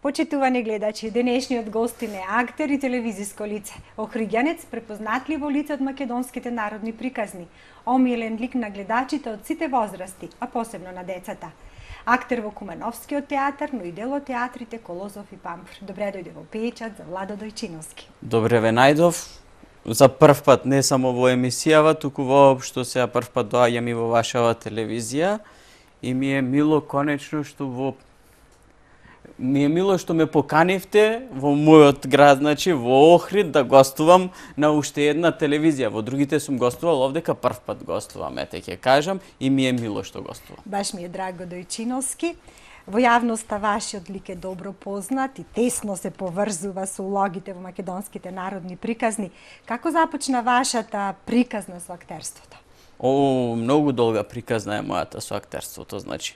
Почитувани гледачи, денешниот гостин е актер и телевизиско лице, охриѓанец, препознатливо лице од македонските народни приказни, омилен лик на гледачите од сите возрасти, а посебно на децата. Актер во Кумановскиот театар, но и дел од театрите Колозов и Памфр. Добре дојде во Пејчат за Владо Дојчиновски. Добре ве најдов. За прв пат не само во емисијава, туку воопшто сега прв пат доаѓам и во вашава телевизија и ми е мило конечно што ме поканивте во мојот град, значи во Охрид да гостувам на уште една телевизија. Во другите сум гостувал, овдека прв пат гостувам, ете ќе кажам, и ми е мило што гостувам. Баш ми е драго Дојчиновски. Во јавноста вашиот лик е добро познат и тесно се поврзува со улогите во македонските народни приказни. Како започна вашата приказна со актерството? Многу долга приказна е мојата со актерството, значи.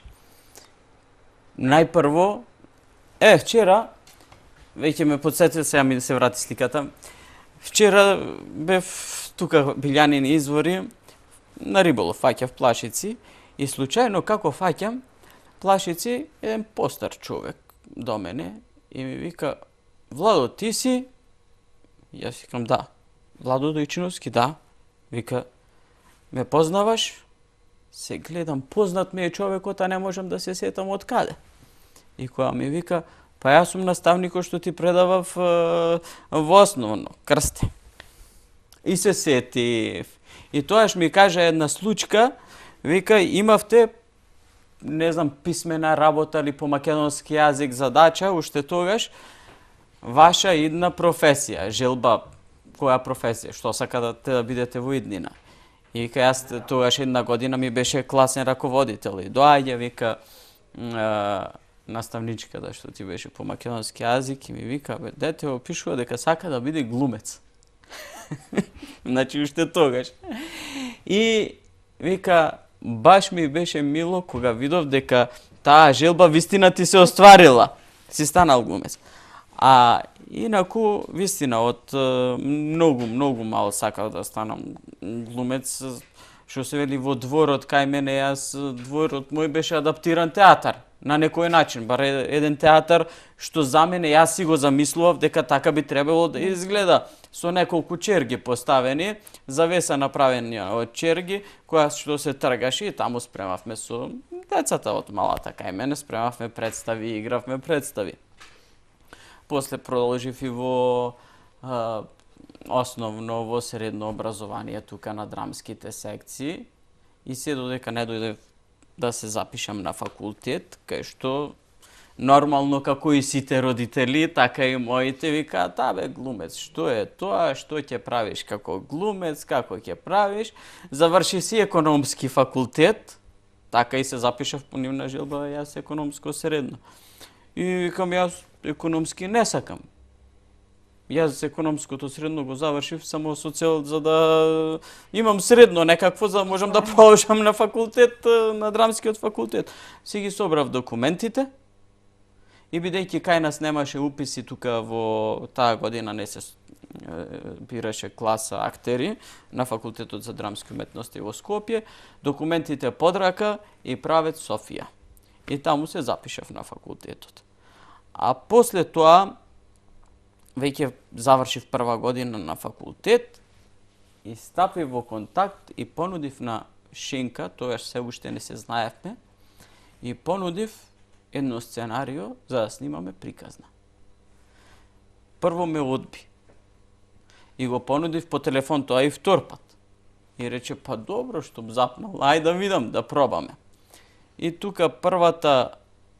Најпрво, вчера, веќе ме подсетил, сега ми да се врати сликата. Вчера бев тука Билјанини извори на риболов, фаќав плашици и случајно како фаќам плашици еден постар човек до мене и ми вика: "Владо, ти си?" Јас викам: "Да." "Владо Дојчиновски?" "Да." Вика: "Ме познаваш?" Се гледам, познат ми е човекот, а не можам да се сетам од каде. И кога ми вика: "Па јас сум наставникот што ти предавав во основно, Крсте." И се сетив. И тоаш ми кажа една случка, вика: "Имавте, не знам, писмена работа или по македонски јазик задача, уште тогаш, ваша идна професија, желба, која професија, што сакате да бидете во иднина." И вика, јас тогаш една година ми беше класен раководител и доаѓа, вика, наставничката што ти беше по македонски јазик и ми вика: "Бе, дете опишува дека сака да биде глумец." Значи уште тогаш. И вика, баш ми беше мило кога видов дека таа желба вистина ти се остварила. Си станал глумец. А инаку, вистина, од многу мал сакав да станам глумец. Што се вели во дворот кај мене, дворот мој беше адаптиран театар. На некој начин, бар еден театар што за мене јас си го замислував дека така би требало да изгледа, со неколку черги поставени, завеса направена од черги, која што се тргаше и таму спремавме со децата од малата кај мене, спремавме представи, игравме представи. После продолжив и во основно во средно образование тука на драмските секции и се додека не дојде да се запишам на факултет, кај што нормално како и сите родители, така и моите викаат: "Абе, глумец, што е тоа, што ќе правиш како глумец, како ќе правиш?" Заврши си економски факултет, така и се запишав по нивна желба, јас економско средно. И викам, јас економски не сакам. Јас економското средно го завршив само со цел за да имам средно некакво, за да можам да продолжам на факултет, на драмскиот факултет. Си ги собрав документите и бидејќи кај нас немаше уписи тука во таа година, не се бираше класа актери на факултетот за драмски уметности во Скопје, документите под рака и правец Софија. И таму се запишав на факултетот. А после тоа веќе завршив прва година на факултет и стапив во контакт и понудив на Шинка, тогаш се уште не се знаевме, и понудив едно сценарио за да снимаме приказна. Прво ме одби. И го понудив по телефон тоа и втор пат. И рече: "Па добро, што запнал, ајде да видам, да пробаме." И тука првата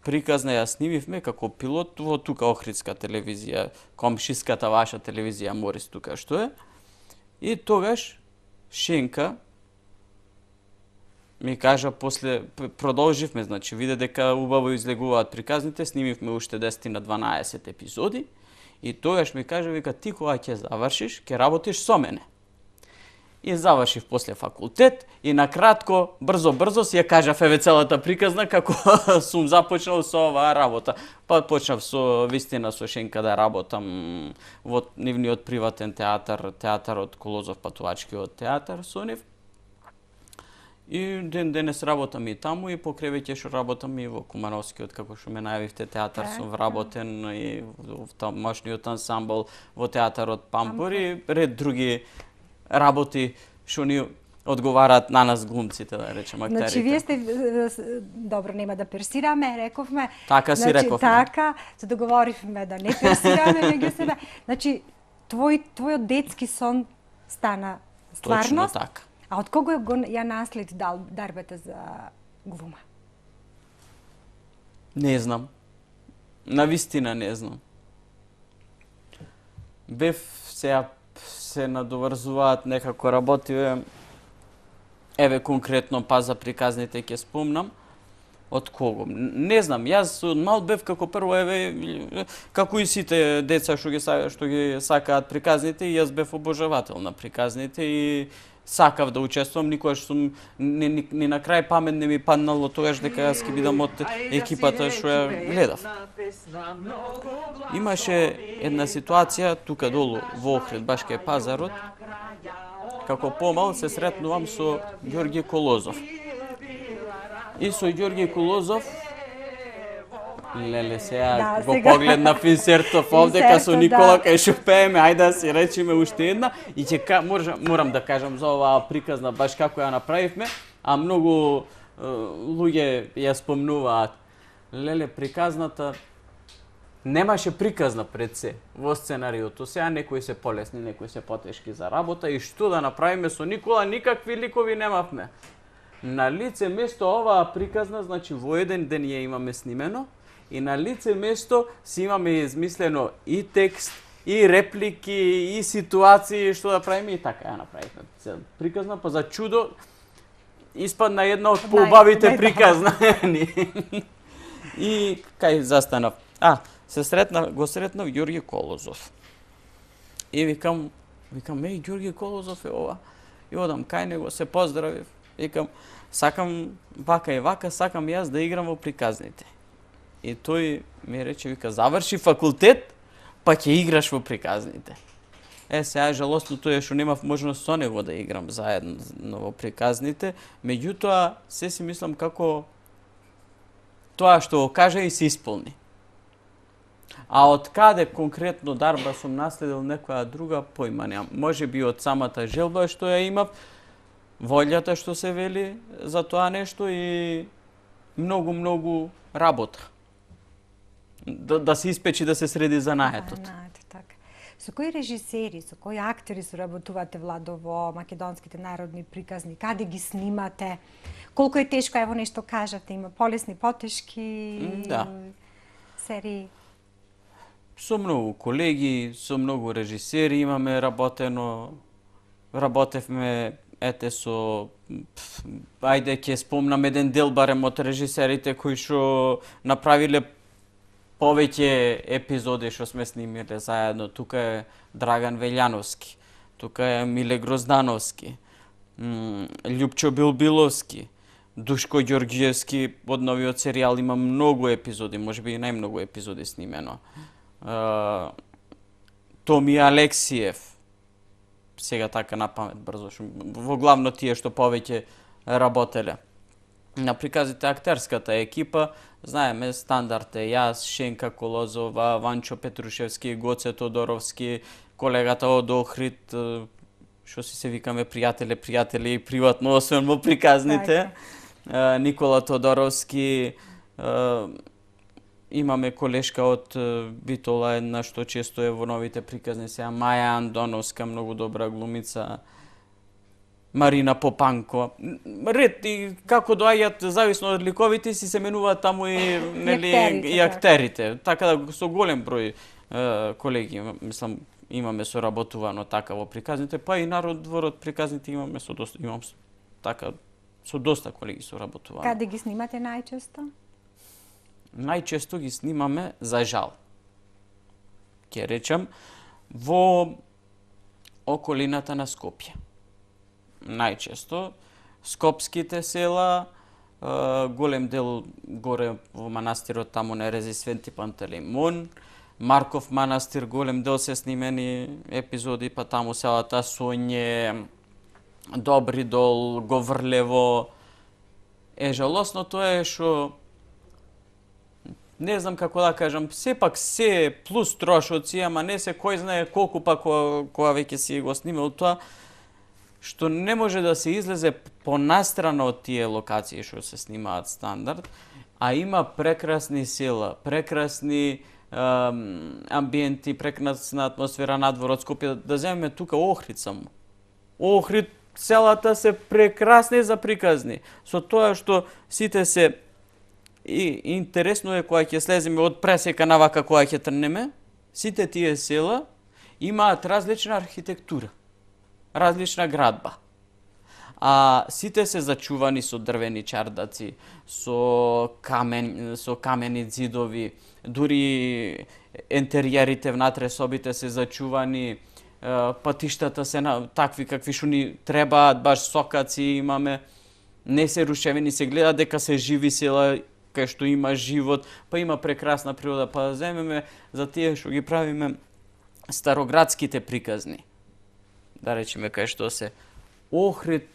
приказна ја снимивме како пилот во тука Охридска телевизија, комшиската ваша телевизија Морис тука што е. И тогаш Шинка ми кажа, после продолживме, значи виде дека убаво излегуваат приказните, снимивме уште 10 на 12 епизоди и тогаш ми кажа, вика: "Ти кога ќе завршиш, ќе работиш со мене." И завршив после факултет и на кратко, брзо си ја кажав еве целата приказна како сум започнал со оваа работа. Па почнав со вистина со Шенка да работам во нивниот приватен театар, театарот Колозов, патувачкиот театар со нив. И ден денес работам и таму и покрај веќе што работам и во Кумановскиот, како што ме најавивте театар, сум вработен и во тамошниот ансамбл, во театарот Пампор и ред други работи што ни одговараат на нас глумците, да речем, актерите. Значи, вие сте, добро, нема да персираме, рековме. Така си рековме. Така, се договоривме да не персираме, меѓу себе. Значи, твојот детски сон стана стварност. Точно така. А од кого ја наследи дарбата за глума? Не знам. Навистина не знам. Бев сега се надоврзуваат некако работиве. Еве конкретно па за приказните ќе спомнам. Од кого? Не знам, јас од мал бев како прво еве како и сите деца што ги сакаат приказните, и јас бев обожавател на приказните и сакав да учествувам, никогаш сум ни на крај памет не ми паднало тогаш дека јас ќе бидам од екипата што ја гледав. Имаше една ситуација тука долу во Охрид, баш кај пазарот. Како помал се сретнувам со Ѓорѓе Колозов. И со Ѓорѓе Колозов, леле, сега го погледнав инсертов овде, ка со Никола, кај шо пееме, ајде да си речеме уште една, и ќе морам да кажам за оваа приказна, баш како ја направивме, а многу луѓе ја спомнуваат. Леле, приказната немаше приказна пред се во сценариото. Сега некои се полесни, некои се потешки за работа, и што да направиме со Никола, никакви ликови немавме. На лице место оваа приказна, значи во еден ден ја имаме снимено, и на лице место си имаме измислено и текст, и реплики, и ситуации што да правиме, и така ја направивме. Приказна, па за чудо испадна една од поубавите приказна. И кај застанав? Го сретнав Ѓорѓе Колозов. И викам, Ѓорѓе Колозов е ова. И одам кај него, се поздравив. Викам, сакам вака и вака, сакам јас да играм во приказните. И тој ми рече, вика, заврши факултет, па ќе играш во приказните. Сега жалостното е што немав можност со него да играм заедно во приказните, меѓутоа се си мислам како тоа што го кажа и се исполни. А од каде конкретно дарба сум наследил некоја друга, појма немам. Може би од самата желба што ја имав, волјата што се вели за тоа нешто и многу работа. Да се испечи, да се среди занаетот. Така. Со кои режисери, со кои актери соработувате, Владо, во македонските народни приказни? Каде ги снимате? Колку е тешко, ево нешто кажате, има полесни, потешки серии? Со многу колеги, со многу режисери имаме работено. Работевме со ајде ќе спомнам еден дел барем од режисерите кои што направиле повеќе епизоди што сме снимиле заедно. Тука е Драган Велјановски, тука е Миле Гроздановски, Љупчо Билбиловски, Душко Ѓорѓиевски од новиот серијал има многу епизоди, можеби и најмногу епизоди снимено. Томи Алексиев, сега така на памет брзо, во главно тие што повеќе работеле. На приказите актерската екипа, знаеме, стандард е јас, Шенка Колозова, Ванчо Петрушевски, Гоце Тодоровски, колегата од Охрид, што си се викаме пријатели и приватно, освен во приказните, Никола Тодоровски, имаме колешка од Битола, една што често е во новите приказни, сега Маја Андоновска, многу добра глумица, Марина Попанко. Ред, и како доаѓаат, зависно од ликовите, си се менуваат таму и актерите. Така да со голем број колеги, мислам, имаме соработувано така во приказните, па и надворот приказните имам така со доста колеги соработувано. Каде ги снимате најчесто? Најчесто ги снимаме, за жал, ќе речам, во околината на Скопје. Најчесто, скопските села, голем дел горе во манастирот таму на Рези Свети Пантелеймон, Марков манастир, голем дел се снимени епизоди, па таму селата Соње, Добридол, Говрлево, жалосно тоа е што не знам како да кажам, сепак се плюс трошоци, ама не се кој знае колку па кога веќе си го снимал тоа, што не може да се излезе понастрана од тие локации што се снимаат стандард, а има прекрасни села, прекрасни амбиенти, прекрасна атмосфера надвор од Скопје. Да земеме тука Охрид само. Охрид, селата се прекрасни за приказни. Со тоа што сите се и интересно е кога ќе слеземе од пресека навака кога ќе трнеме, сите тие села имаат различна архитектура, различна градба. А сите се зачувани со дрвени чардаци, со камени ѕидови, дури ентериерите внатре собите се зачувани, патиштата се такви какви што ни требаат, баш сокаци имаме, не се рушевени, се гледа дека се живи села, кај што има живот, па има прекрасна природа, па да земеме за тие што ги правиме староградските приказни. Да речеме кај што се Охрид,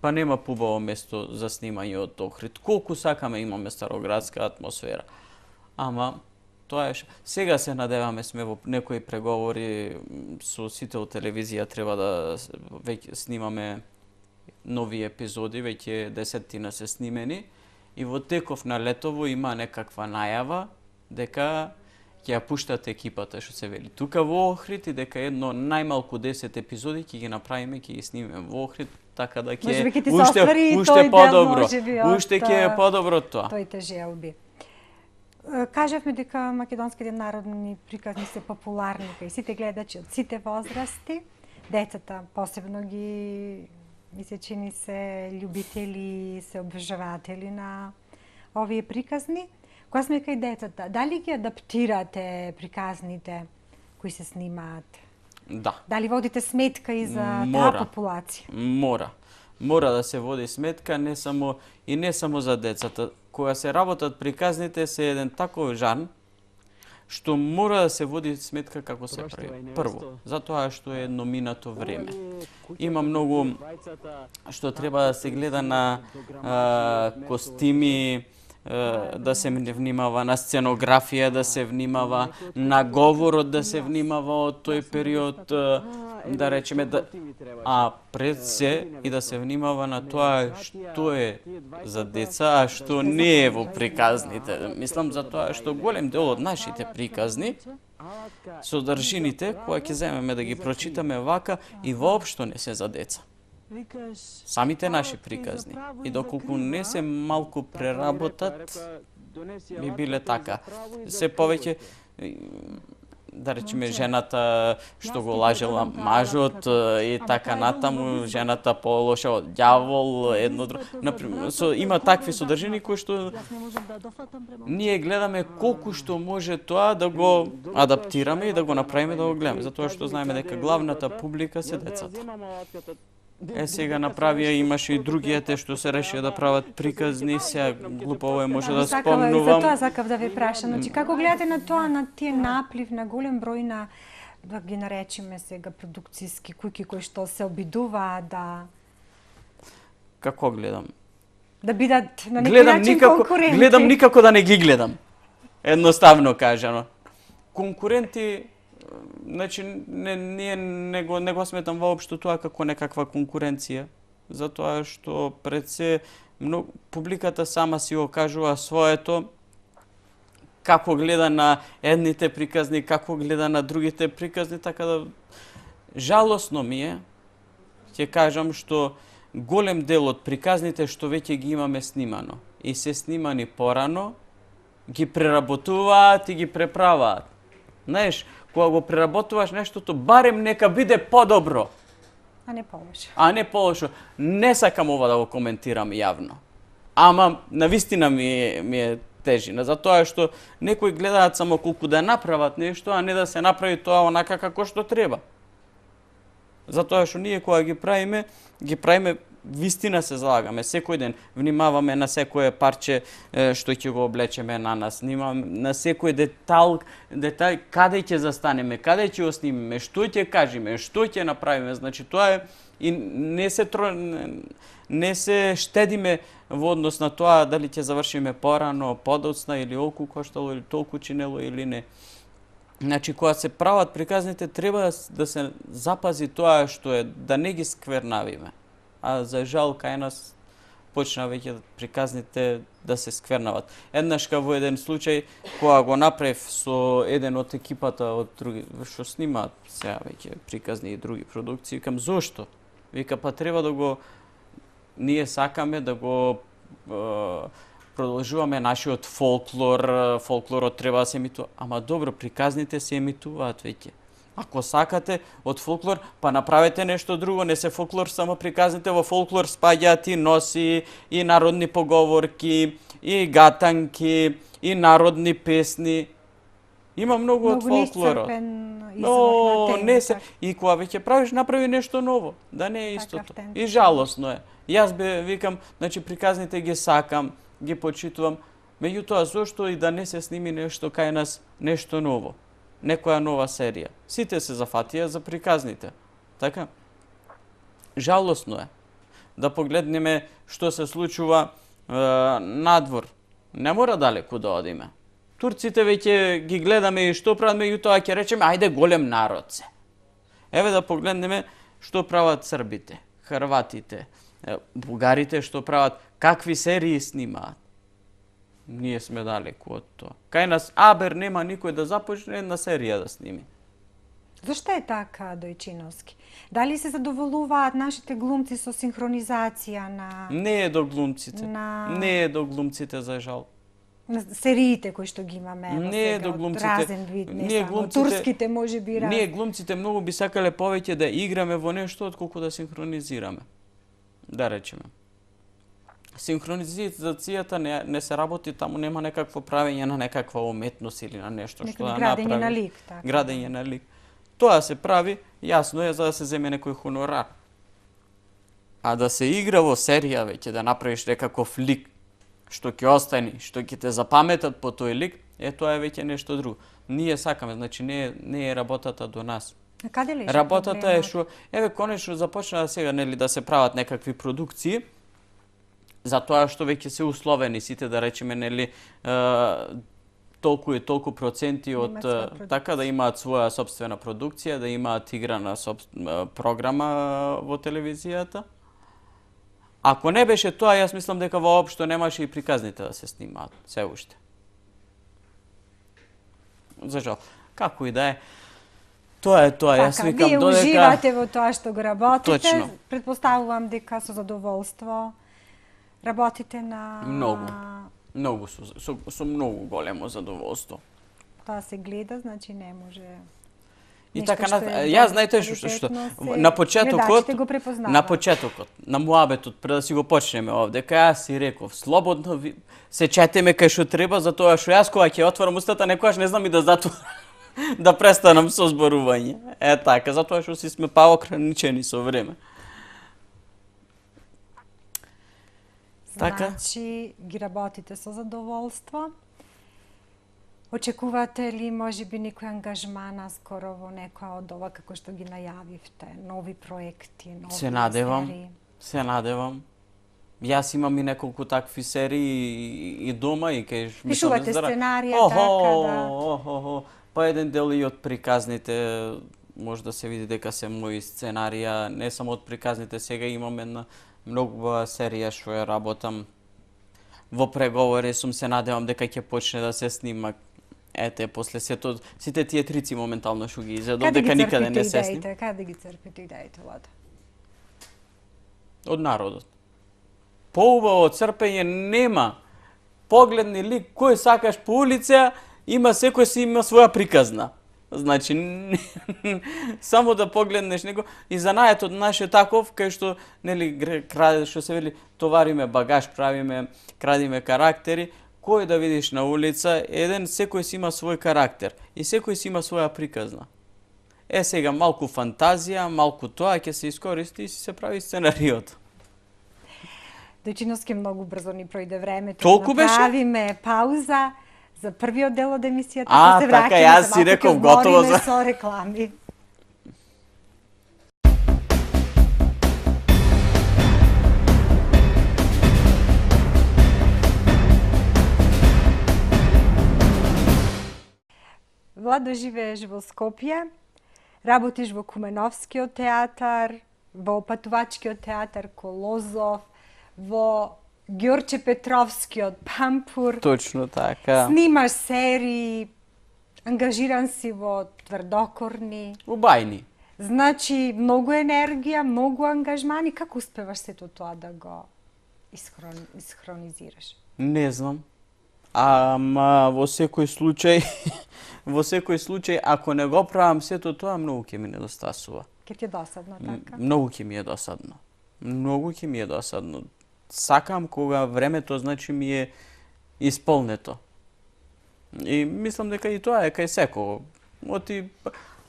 па нема побаво место за снимање од Охрид. Колку сакаме имаме староградска атмосфера. Ама тоа е сега се надеваме, сме во некои преговори со сите од телевизија, треба да веќе снимаме нови епизоди, веќе 10 се снимени. И во теков на летово има некаква најава дека ќе ја пуштат екипата што се вели тука во Охрид и дека едно најмалку 10 епизоди ќе ги направиме, ќе ги снимеме во Охрид, така да ќе уште подобро. Уште ќе е подобро тоа. Тоите желби. Кажавме дека македонските народни приказни се популарни кај сите гледачи од сите возрасти. Децата посебно ги ми се чини се љубители, се обожаватели на овие приказни. Кога сме кај децата, дали ги адаптирате приказните кои се снимаат? Да. Дали водите сметка и за таа популација? Мора да се води сметка, не само за децата. Кога се работат приказните се еден таков жан, што мора да се води сметка како се прави. Прво, затоа што е номинато време. Има многу што треба да се гледа на костими, да се внимава на сценографија, да се внимава на говорот, да се внимава од тој период, да речеме, а пред се и да се внимава на тоа што е за деца, а што не е во приказните. Мислам за тоа што голем дел од нашите приказни, содржините, кога ќе земеме да ги прочитаме вака, и воопшто не се за деца. Самите наши приказни. И доколку не се малку преработат, би биле така. Се повеќе, да речеме, жената што го лажела мажот и така натаму, жената полоша од ѓавол, едно друго. Например, има такви содржини кои што ние гледаме колку што може тоа да го адаптираме и да го направиме да го гледаме, затоа што знаеме дека главната публика се децата. Сега направија, имаше и другите што се решија да прават приказни, сега глупово може да спомнувам. За тоа сакав да ви прашам, значи како гледате на тоа, на тие наплив, на голем број на, да ги наречеме сега, продукцијски куќи кои што се обидуваат да... Како гледам? Да бидат на некој начин конкуренти. Гледам никако да не ги гледам. Едноставно кажано. Конкуренти, значи, ние не го сметам воопшто тоа како некаква конкуренција, затоа што пред се публиката сама си го кажува своето, како гледа на едните приказни, како гледа на другите приказни, така да жалосно ми е, ќе кажам што голем дел од приказните што веќе ги имаме снимано и се снимани порано, ги преработуваат и ги преправаат. Знаеш, кога го преработуваш нештото, барем нека биде подобро. А не полошо. Не сакам ова да го коментирам јавно. Ама, навистина ми е тежина, затоа што некои гледаат само колку да направат нешто, а не да се направи тоа онака како што треба. Затоа што ние кога ги правиме вистина се залагаме. Секој ден внимаваме на секое парче што ќе го облечеме на нас. Внимаваме на секој детал, каде ќе застанеме, каде ќе го снимиме, што ќе кажеме, што ќе направиме. Значи тоа е и не се штедиме во однос на тоа дали ќе завршиме порано, подоцна или олку коштало или толку чинело или не. Значи, кога се прават приказните, треба да се запази тоа што е, да не ги сквернавиме. А за жал, кај нас почна веќе приказните да се сквернават. Еднаш во еден случај, кога го направив со еден од екипата од други, што снимаат сега веќе приказни и други продукции, викам, зошто? Вика, па треба да го, ние сакаме да го продолжуваме нашиот фолклор, фолклорот треба да се емитува. Ама добро, приказните се емитуваат веќе. Ако сакате од фолклор, па направете нешто друго, не се фолклор само приказните, во фолклор спаѓаат и носи, и народни поговорки, и гатанки, и народни песни. Има многу од фолклорот. Но не се, и кога веќе правиш, направи нешто ново, да не е истото. И жалосно е. Јас викам, значи приказните ги сакам, ги почитувам, меѓутоа зошто и да не се сними нешто кај нас, нешто ново, некоја нова серија. Сите се зафатија за приказните. Така? Жалосно е. Да погледнеме што се случува надвор. Не мора далеку да одиме. Турците веќе ги гледаме и што прават, меѓутоа ќе речеме, ајде голем народ се. Еве да погледнеме што прават србите, хрватите, бугарите што прават, какви серии снимаат. Ние сме далеку од тоа. Кај нас абер нема никој да започне една серија да сними. Зошто е така, Дојчиновски? Дали се задоволуваат нашите глумци со синхронизација на... Не е до глумците. Не е до глумците, за жал. На сериите кои што ги имаме не е до глумците. Разен вид, не само турските може би Ние глумците многу би сакале повеќе да играме во нешто отколку да синхронизираме. Да речеме. Синхронизацијата не се работи, таму нема некакво правење на некаква уметност или на нешто што да направи. Градење на лик, така. Градење на лик. Тоа се прави, јасно е, за да се земе некој хонорар. А да се игра во серија веќе, да направиш некаков лик, што ќе остане, што ќе те запаметат по тој лик, тоа е веќе нешто друго. Ние сакаме, значи не е работата до нас. А каде лежи работата е што, еве конечно започна сега нели да се прават некакви продукции, затоа што веќе се условени сите, да речеме нели толку и толку проценти од така да имаат своја сопствена продукција, да имаат играна програма во телевизијата. Ако не беше тоа, јас мислам дека воопшто немаше и приказните да се снимаат, се уште. За жал, како и да е, тоа е тоа. Јас викам вие додека... уживате во тоа што го работите. Точно. Предпоставувам дека со задоволство работите на... Многу, со многу големо задоволство. Тоа се гледа, значи не може... И така, јас знаете што на почетокот, на муабетот, пред да си го почнеме овде, кај јас си реков, слободно се четеме кај што треба, затоа што јас кога ќе отворам устата, некојаш не знам и да затворам, да престанам со зборување. Така, затоа што си сме ограничени со време. Значи, ги работите со задоволство. Очекувате ли можеби некој ангажман скоро во некоја од ова како што ги најавивте, нови проекти, нови серии? Се надевам. Јас имам и неколку такви серии и дома и кај пишувате сценарија така да. Па еден дел и од приказните може да се види дека се мои сценарија, не само од приказните, сега имам една многу серија што ја работам. Во преговори сум, се надевам дека ќе почне да се снима. После сите тие трици моментално што ги изедов, дека никаде не се снима. Каде ги црпите идеите, Ладо? Од народот. Поубаво црпење нема. Погледни лик, кој сакаш по улица, секој си има своја приказна. Значи, само да погледнеш него и занаетот наш е таков, кај што, нели, што се вели, товариме багаж, правиме, крадиме карактери, кој да видиш на улица, секој си има свој карактер и секој си има своја приказна. Сега малку фантазија, малку тоа ќе се искористи и си се прави сценариото. Дојчиновски многу брзо ни пројде времето. Толку беше? Направиме пауза за првиот дел од емисијата, А, па се така, враќаме јас за си малку, реков ќе готово одмориме за- со реклами. Владо, живееш во Скопје, работиш во Куменовскиот театар, во Патувачкиот театар Колозов, во Ѓорче Петровскиот Пампур. Точно така. Снимаш серии, ангажиран си во Тврдокорни. Убајни. Значи, многу енергија, многу ангажмани. Како успеваш сето тоа да го исхронизираш? Не знам. Ама во секој случај, во секој случај, ако не го правам сето тоа, многу ќе ми недостасува. Ке ти е досадно, така? Многу ќе ми е досадно. Многу ќе ми е досадно. Сакам кога времето, значи, ми е исполнето. И мислам дека и тоа е кај секого.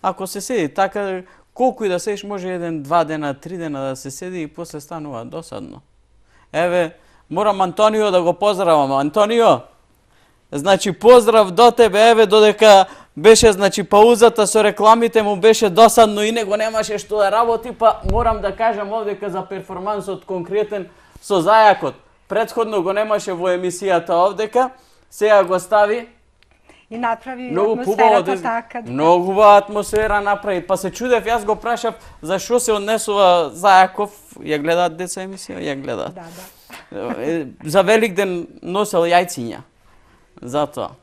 Ако се седи така, колку и да седиш, може 1, 2 дена, 3 дена да се седи и после станува досадно. Еве, морам Антонио да го поздравам. Антонио, значи поздрав до тебе, еве, додека беше, значи, паузата со рекламите му беше досадно и него немаше што да работи, па морам да кажам овдека за перформансот конкретен со зајакот. Претходно го немаше во емисијата овдека, сега го стави. И направи Многу атмосферата така. Многу убава атмосфера направи. Па се чудев, јас го прашав зашо се однесува Зајаков. Ја гледаат деца емисија? Ја гледаат. Да, да. За Великден носел јајциња. Затоа.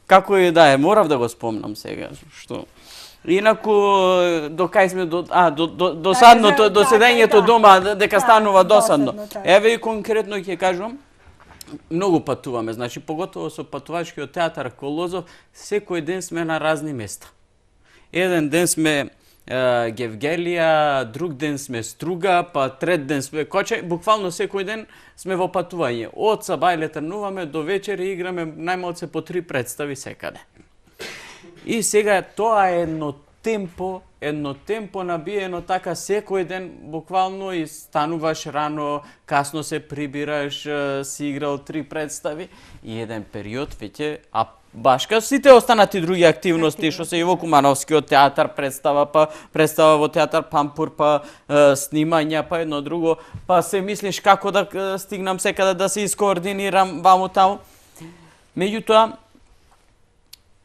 Како и да е, морав да го спомнам сега. Што? Инаку, до кај сме, досадното, до седењето дома, дека станува досадно. Еве и конкретно ќе кажувам, многу патуваме, значи поготово со Патувачкиот театар Колозов, секој ден сме на разни места. Еден ден сме Гевгелија, друг ден сме Струга, па трет ден сме Кочај, буквално секој ден сме во патување. Од сабајле тренуваме до вечери, играме најмалце по 3 представи секаде. И сега тоа е едно темпо набиено така секој ден, буквално и стануваш рано, касно се прибираш, си играл 3 представи и еден период веќе, а баш како сите останати други активности, што се и во Кумановскиот театар представа, па представа во театар Пампур, па снимања, па едно друго, па се мислиш како да стигнам секаде да се искоординирам ваму таму. Меѓутоа,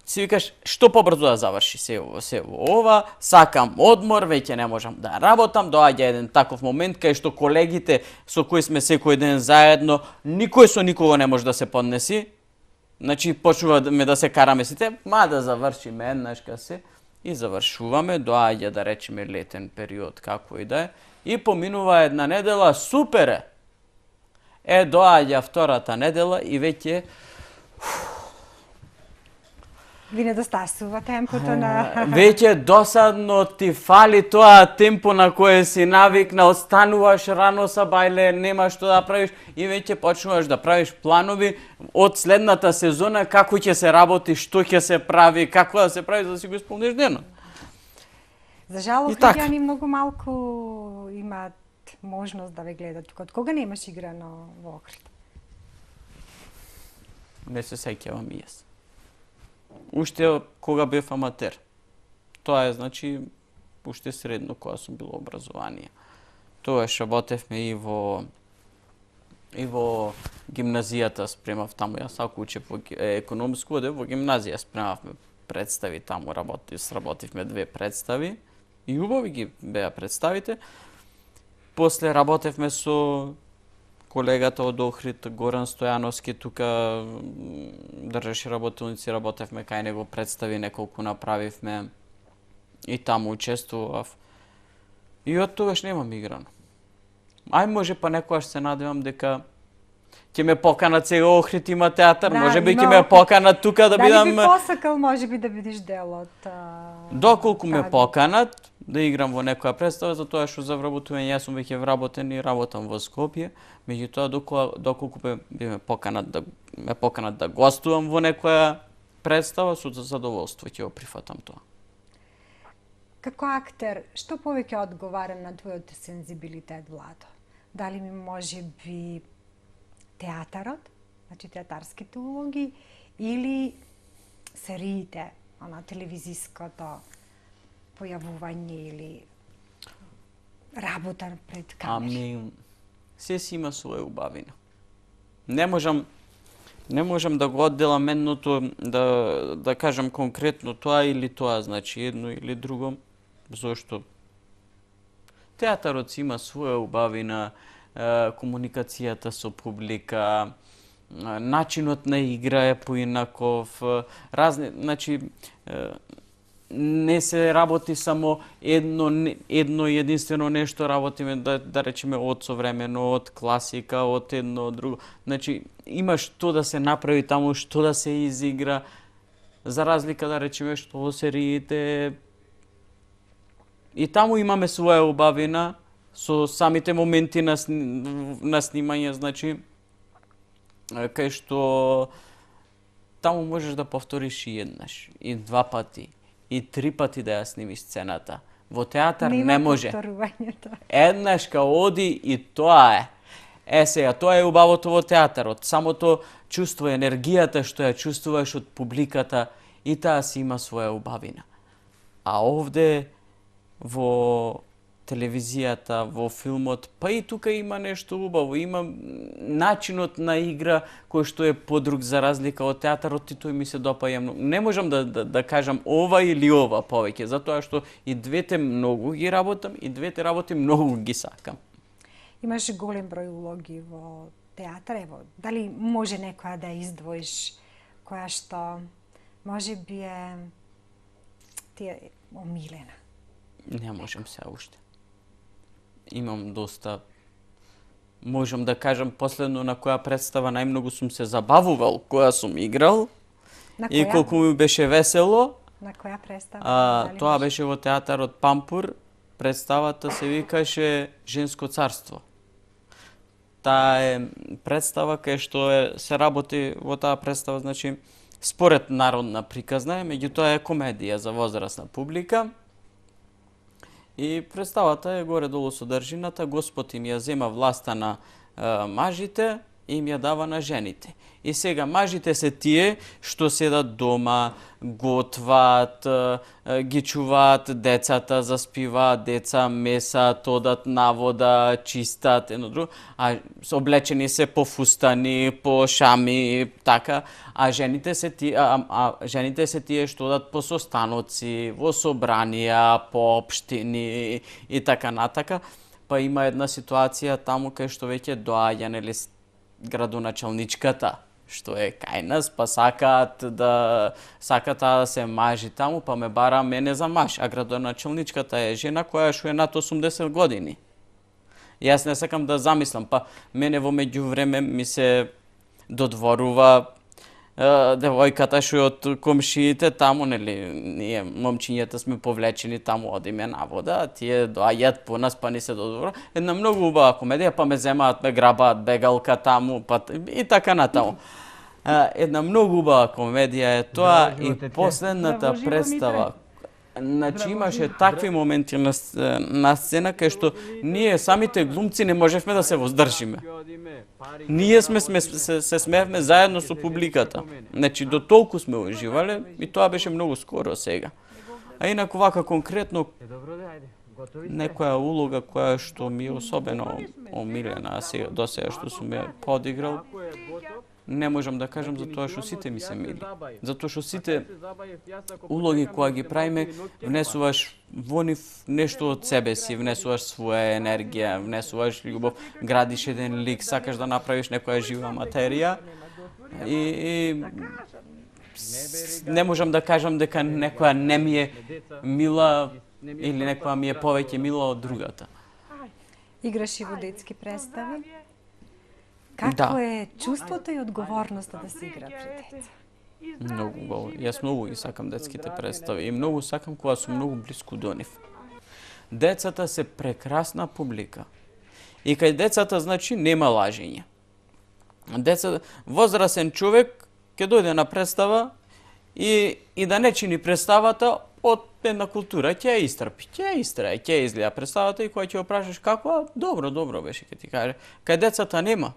си викаш, што побрзо да заврши се ова, сакам одмор, веќе не можам да работам, доаѓа еден таков момент кај што колегите со кои сме секој ден заедно, никој со никого не може да се поднеси, значи почнуваме да се караме сите, да завршиме еднаш се, и завршуваме, доаѓа да речеме летен период, како и да е, и поминува една недела, супер е! Доаѓа втората недела и веќе Ви недостасува темпото на... Веќе досадно ти фали тоа темпо на кое си навикнал, стануваш рано сабајле, нема што да правиш и веќе почнуваш да правиш планови од следната сезона, како ќе се работи, што ќе се прави, како да се прави за да си го исполниш денот. За жал, Охриѓани многу малку имаат можност да ве гледат. Од кога немаш играно во Охрид? Не се сеќавам и јас. Уште кога бев аматер. Тоа е, значи, уште средно кога сум бил образование. Тогаш работевме и во гимназијата спремав таму. Јас ако учев во економско, во гимназија спремавме представи таму, сработивме 2 представи. И убави ги беа представите. После работевме со колегата од Охрид, Горан Стојановски, тука држеше работилници, работевме кај него, представи неколку направивме и таму учествував. И од тогаш немам играно. Ај може па некојаш се надевам дека ќе ме поканат, сега Охрид има театар, може би ќе ме поканат тука да бидам... Дали би посакал, може би, да бидиш дел од... Доколку ме поканат, да играм во некоја представа, затоа што за вработување јас сум веќе вработен и работам во Скопје, меѓутоа доколку ме поканат да гостувам во некоја представа, со задоволство ќе го прифатам тоа. Како актер, што повеќе одговара на твојот сензибилитет, Владо? дали ми може би театарот, значи театарските улоги, или сериите, телевизиското појавување или работа пред камери? Се си има своја убавина. Не можам да го одделам едното, да кажам конкретно тоа или тоа, значи едно или друго, зашто театарот си има своја убавина, комуникацијата со публика, начинот на игра е поинаков, значи не се работи само едно единствено нешто, работиме да речеме од современо, од класика, од едно од друго. Значи има што да се направи таму, што да се изигра, за разлика да речеме што во сериите и таму имаме своја убавина со самите моменти на снимање, значи кај што таму можеш да повториш и еднаш, и два пати, и три пати да ја снимиш сцената. Во театар не може. Еднаш ка оди и тоа е. Сега, тоа е убавото во театарот. Самото чувство, енергијата што ја чувствуваш од публиката, и таа си има своја убавина. А овде во телевизијата, во филмот, па и тука има нешто убаво. Има начинот на игра кој што е подруг за разлика од театарот, и тој ми се допаѓа многу. Не можам да кажам ова или ова повеќе, затоа што и двете многу ги работам, и двете работи многу ги сакам. Имаш голем број улоги во театар, ево, дали може некоја да издвоиш која што може би ти е омилена? Не можам се уште. Имам доста. Можам да кажам последно на која представа најмногу сум се забавувал, која сум играл и колку ми беше весело. На која представа? Тоа беше во театарот Пампур. Представата се викаше Женско царство. Таа е представа кај што се работи во таа представа, значи според народна приказна, меѓутоа е комедија за возрастна публика. И представата е горе-долу содржината, Господ им ја зема власта на мажите и им ја дава на жените. И сега мажите се тие што седат дома, готват, ги чуваат децата, заспиваат деца, месат, одат на вода, чистат, едно друго, а облечени се по фустани, по шами, така, а жените се тие што одат по состаноци, во собранија, по општини и така натака. Па има една ситуација таму кај што веќе доаѓа, нели, градоначалничката, што е кај нас, па сакаат да се мажи таму, па ме бара мене за маж, а градоначалничката е жена која што е над 80 години. Јас не сакам да замислам, па мене во меѓувреме ми се додворува девојката што е од комшиите таму, нели, ние момчињата сме повлечени таму, одиме на вода, тие доаѓаат по нас, па ни се додворува. Една многу убава комедија, па ме земаат, ме грабаат бегалка таму, па и така натаму. Една многу убава комедија е тоа и последната представа. Значи имаше такви моменти на сцена кај што ние самите глумци не можевме да се воздржиме. Ние се смеевме заедно со публиката. Значи до толку сме уживале и тоа беше многу скоро сега. А инаку вака конкретно некоја улога која што ми е особено омилена до сега што сум ја подиграл, не можам да кажам затоа што сите ми се мили. Затоа што сите улоги кои ги правиме, внесуваш во нив нешто од себе си, внесуваш своја енергија, внесуваш љубов, градиш еден лик, сакаш да направиш некоја жива материја и не можам да кажам дека некоја не ми е мила или некоја ми е повеќе мила од другата. Играш и во детски представи? Како е чувството и одговорноста да се игра пред деца? Многу убаво. Јас многу ги сакам детските представи и многу сакам кога сум многу блиску до нив. Децата се прекрасна публика. И кај децата, значи, нема лажење. Возрасен човек ќе дојде на представа и да не чини представата од една култура ќе ја истрпи, ќе ја истрае, ќе ја изгледа представата и кога ќе го прашаш како, добро беше ќе ти каже. Кај децата нема.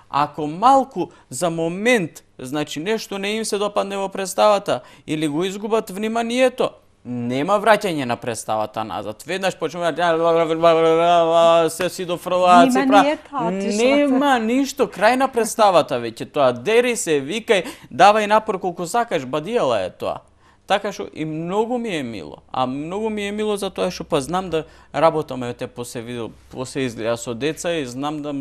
Ако малку за момент, значи нешто не им се допадне во представата или го изгубат вниманието, нема враќање на представата назад. Веднаш почнуваат се си дофрлаат, се нема ништо, крај на представата веќе тоа. Дери се, викај, давај напор колку сакаш, бадијала е тоа. Така што и многу ми е мило. А многу ми е мило затоа што па знам да работаме посе изгледа со деца и знам да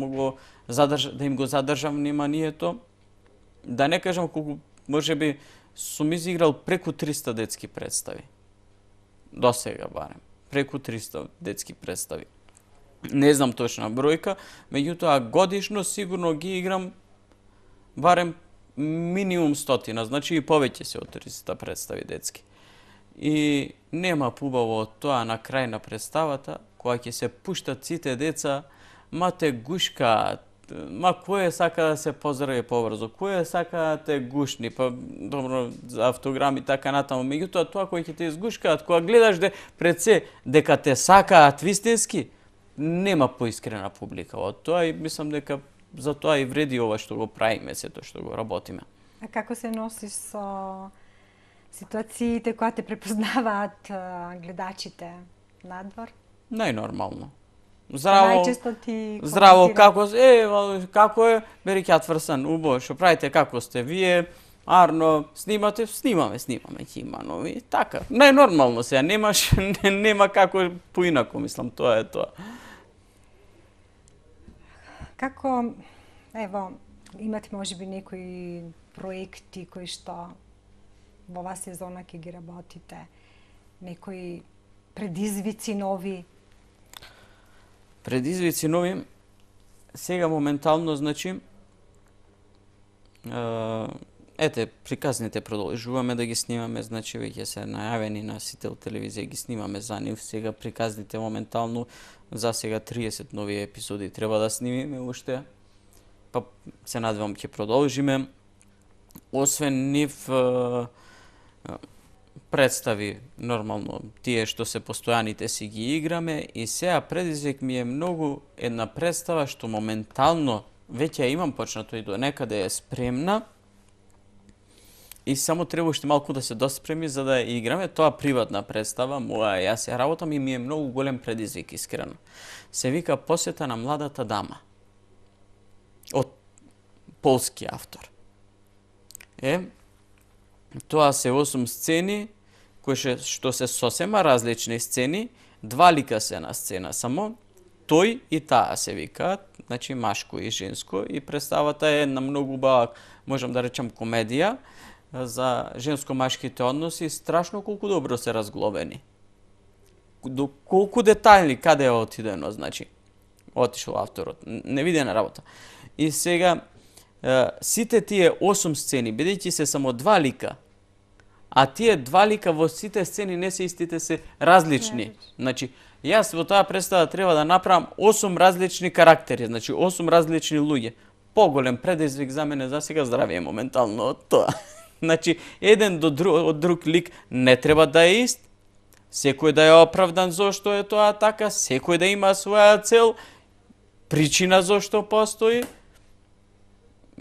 да им го задржам вниманието. Да не кажам колку можеби сум изиграл преку 300 детски представи. До сега барем. Преку 300 детски представи. Не знам точна бројка, меѓутоа годишно сигурно ги играм барем минимум 100, значи и повеќе се од 300 представи детски. И нема побаво од тоа на крај на представата, кога ќе се пуштат сите деца, ма те гушкаат, ма кој сака да се поздрави побрзо, кој сака да те гушни, па добро за автограми така натаму, меѓутоа тоа кој ќе те изгушкаат, кога гледаш пред се дека те сакаат вистински, нема поискрена публика од тоа и мислам дека за тоа и вреди ова што го правиме, сето што го работиме. А како се носиш со ситуациите кога те препознаваат гледачите надвор? Најнормално. Здраво, здраво, како е, бери ќе тврсан, убаво, што правите, како сте вие, арно, снимаме, ќе има нови, така. Најнормално сега, нема како поинако, мислам, тоа е тоа. Како, ево, имате можеби некои проекти кои што во оваа сезона ќе ги работите, некои предизвици нови? Предизвици нови, сега моментално, значи, приказните продолжуваме да ги снимаме, значи веќе се најавени на сите телевизија, ги снимаме за нив, сега приказните моментално, за сега 30 нови епизоди треба да снимиме уште, па се надевам ќе продолжиме. Освен нив, представи, нормално, тие што се постојаните си ги играме и сега предизвик ми е многу една представа што моментално веќе ја имам почнато и до некаде е спремна и само треба уште малку да се доспреми за да ја играме. Тоа приватна представа, моја, јас ја работам и ми е многу голем предизвик, искрено. Се вика Посета на младата дама. Од полски автор. Тоа се 8 сцени, кои што се сосема различни сцени, 2 лика се на сцена, само тој и таа се викаат, значи машко и женско, и представата е на многу убава, можам да речам, комедија за женско-машките односи, страшно колку добро се разглобени. До колку детајни, каде е отидено, значи, отишол авторот, невидена работа. И сега, сите тие 8 сцени, бидејќи се само 2 лика, а тие 2 лика во сите сцени не се истите, се различни. Значи, јас во таа представа треба да направам 8 различни карактери, значи 8 различни луѓе. Поголем предизвик за мене за сега здравие моментално од тоа. Значи, еден од друг лик не треба да е ист, секој да е оправдан зошто е тоа така, секој да има своја цел, причина зошто постои.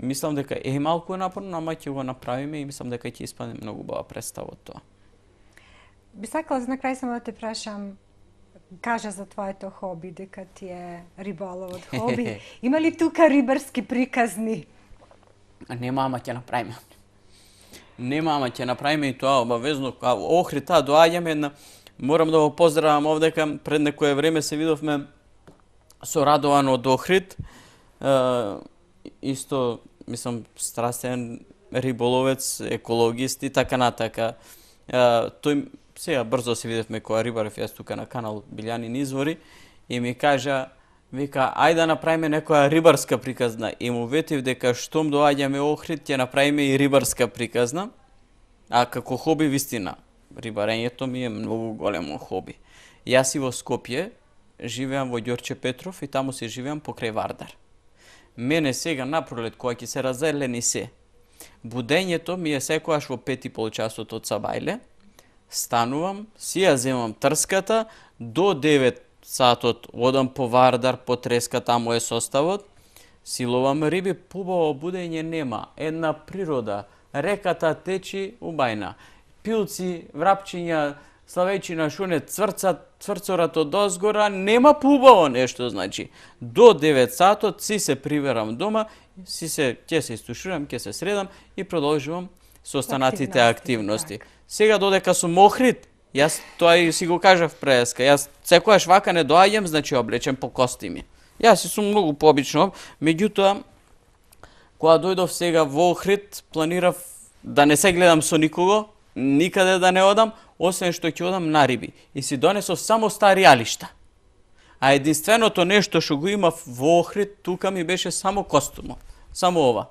Мислам дека е малку напорно, ама ќе го направиме и мислам дека ќе испадне многу убава представа од тоа. Би сакала за на крај само да те прашам, кажа за твоето хоби, дека ти е риболовот хоби. Има ли тука рибарски приказни? Нема, ама ќе направиме. Нема, ама ќе направиме и тоа обавезно. Охрид, таа доаѓаме, морам да го поздравам овдека, пред некое време се видовме со Радован од Охрид. Исто, мислам, страстен риболовец, екологист и така натака. Тој сега брзо се видевме која рибарев јас тука на канал Билјанин извори и ми кажа, вика, ајде да направиме некоја рибарска приказна. И му ветив дека штом доаѓаме Охрид, ќе направиме и рибарска приказна. А како хоби, вистина, рибарењето ми е многу големо хоби. Јас и во Скопје живеам во Ѓорче Петров и таму се живеам покрај Вардар. Мене сега напролет, кога ќе се разелени се, будењето ми е секојаш во 5:30 часот од Сабајле, станувам, си ја земам трската, до 9 сатот одам по Вардар, по треска, таму е составот, си ловам риби, побаво будење нема, една природа, реката течи убајна, пилци, врапчиња, славејчина, шуне, цврцорат од озгора, нема побаво нешто, значи. До 9 сатот си се приберам дома, ќе се истуширам, ќе се средам и продолжувам со останатите активности. Сега додека сум охрид, јас тоа и си го кажав преска, јас секојаш вака не доаѓам, значи облечем по костими. Јас си сум многу пообично, меѓутоа, кога дојдов сега во Охрид, планирав да не се гледам со никого, никаде да не одам, освен што ќе одам на риби. И си донесов само стари алишта. А единственото нешто што го имав во Охрид, тука ми беше само костумот. Само ова.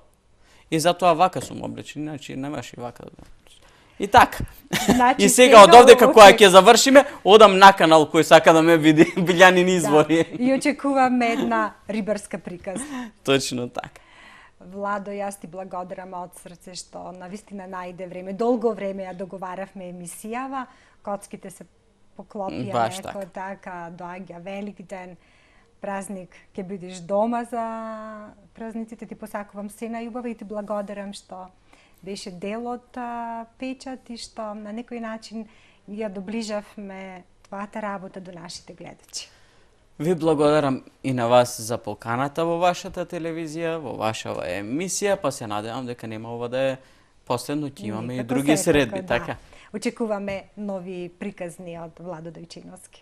И затоа вака сум облечен, иначе немаш и вака да бидам. И така. Значи, и сега од овде кога ќе завршиме, одам на канал кој сака да ме види Билјанини извори. Да. И очекуваме една рибарска приказна. Точно така. Владо, јас ти благодарам од срце што навистина најде време. Долго време ја договаравме емисијава, коцките се поклопија неко така, доаѓа Велик ден, празник, ќе бидеш дома за празниците, ти посакувам се најубава и ти благодарам што беше дел од печат и што на некој начин ја доближавме твојата работа до нашите гледачи. Ви благодарам и на вас за поканата во вашата телевизија, во вашава емисија, па се надевам дека нема ова да е последно, ќе имаме и други средби, така? Очекуваме нови приказни од Владо Дојчиновски.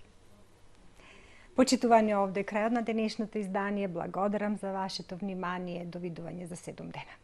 Почитувани, овде крајот на денешното издание. Благодарам за вашето внимание. Довидување за 7 дена.